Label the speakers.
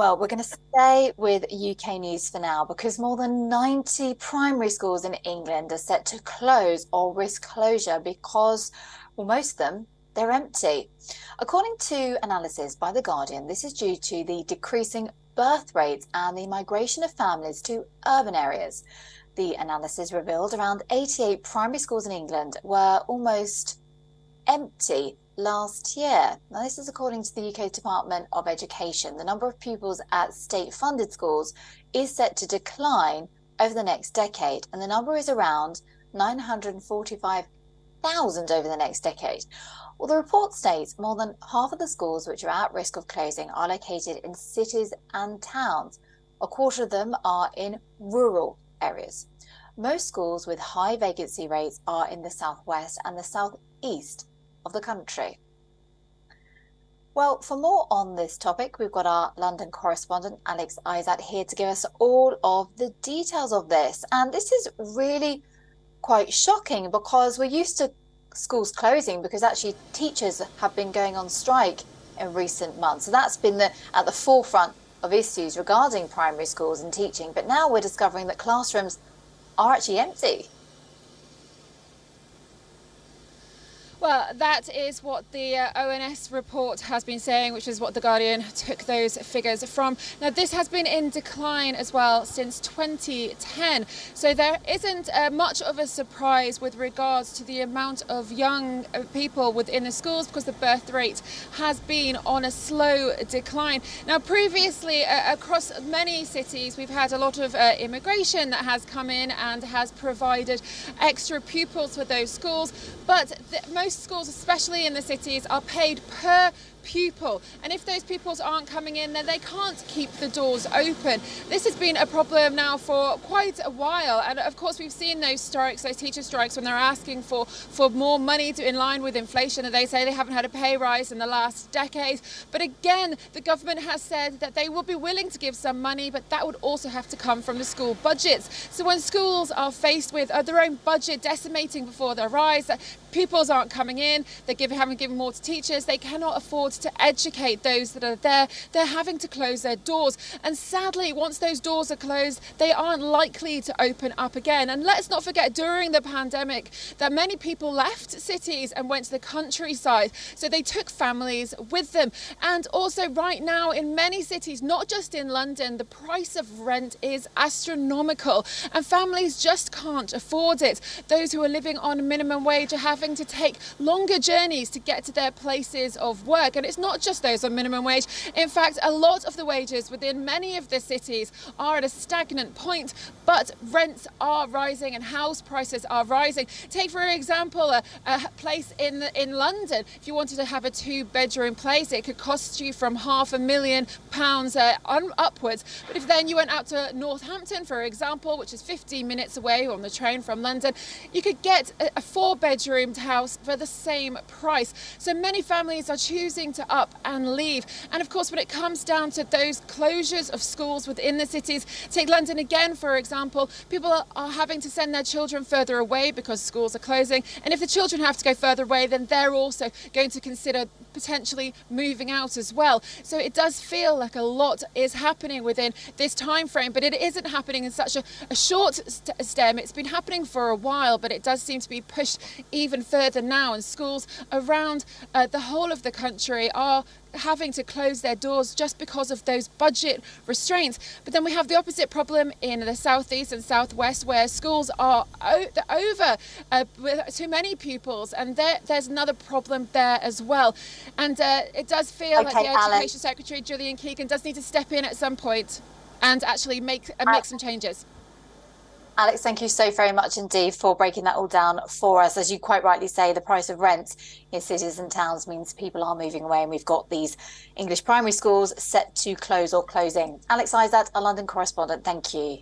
Speaker 1: Well, we're going to stay with UK news for now because more than 90 primary schools in England are set to close or risk closure because, well, most of them, they're empty. According to analysis by The Guardian, this is due to the decreasing birth rates and the migration of families to urban areas. The analysis revealed around 88 primary schools in England were almost empty last year. Now, this is according to the UK Department of Education. The number of pupils at state-funded schools is set to decline over the next decade, and the number is around 945,000 over the next decade. Well, the report states more than half of the schools which are at risk of closing are located in cities and towns. A quarter of them are in rural areas. Most schools with high vacancy rates are in the southwest and the southeast of the country. Well, for more on this topic, we've got our London correspondent, Alex Isaac, here to give us all of the details of this. And this is really quite shocking because we're used to schools closing because actually teachers have been going on strike in recent months. So that's been at the forefront of issues regarding primary schools and teaching. But now we're discovering that classrooms are actually empty.
Speaker 2: Well, that is what the ONS report has been saying, which is what The Guardian took those figures from. Now, this has been in decline as well since 2010. So there isn't much of a surprise with regards to the amount of young people within the schools because the birth rate has been on a slow decline. Now, previously, across many cities, we've had a lot of immigration that has come in and has provided extra pupils for those schools. But most schools, especially in the cities, are paid per pupil, and if those pupils aren't coming in, then they can't keep the doors open. This has been a problem now for quite a while, and of course we've seen those strikes, those teacher strikes, when they're asking for more money to in line with inflation, and they say they haven't had a pay rise in the last decade. But again, the government has said that they will be willing to give some money, but that would also have to come from the school budgets. So when schools are faced with their own budget decimating before their rise, pupils aren't coming in, they haven't given more to teachers, they cannot afford to educate those that are there, they're having to close their doors. And sadly, once those doors are closed, they aren't likely to open up again. And let's not forget, during the pandemic, that many people left cities and went to the countryside. So they took families with them. And also right now in many cities, not just in London, the price of rent is astronomical and families just can't afford it. Those who are living on minimum wage are having to take longer journeys to get to their places of work. And it's not just those on minimum wage. In fact, a lot of the wages within many of the cities are at a stagnant point, but rents are rising and house prices are rising. Take, for example, a place in London. If you wanted to have a two-bedroom place, it could cost you from £500,000 upwards. But if then you went out to Northampton, for example, which is 15 minutes away on the train from London, you could get a four-bedroom house for the same price. So many families are choosing to up and leave. And of course, when it comes down to those closures of schools within the cities, take London again, for example, people are having to send their children further away because schools are closing. And if the children have to go further away, then they're also going to consider potentially moving out as well. So it does feel like a lot is happening within this time frame, but it isn't happening in such a short stem. It's been happening for a while, but it does seem to be pushed even further now, and schools around the whole of the country are having to close their doors just because of those budget restraints. But then we have the opposite problem in the southeast and southwest, where schools are over with too many pupils, and there's another problem there as well. And it does feel like the Education Secretary, Gillian Keegan, does need to step in at some point and actually make some changes.
Speaker 1: Alex, thank you so very much indeed for breaking that all down for us. As you quite rightly say, the price of rent in cities and towns means people are moving away, and we've got these English primary schools set to close or closing. Alex Isaac, our London correspondent, thank you.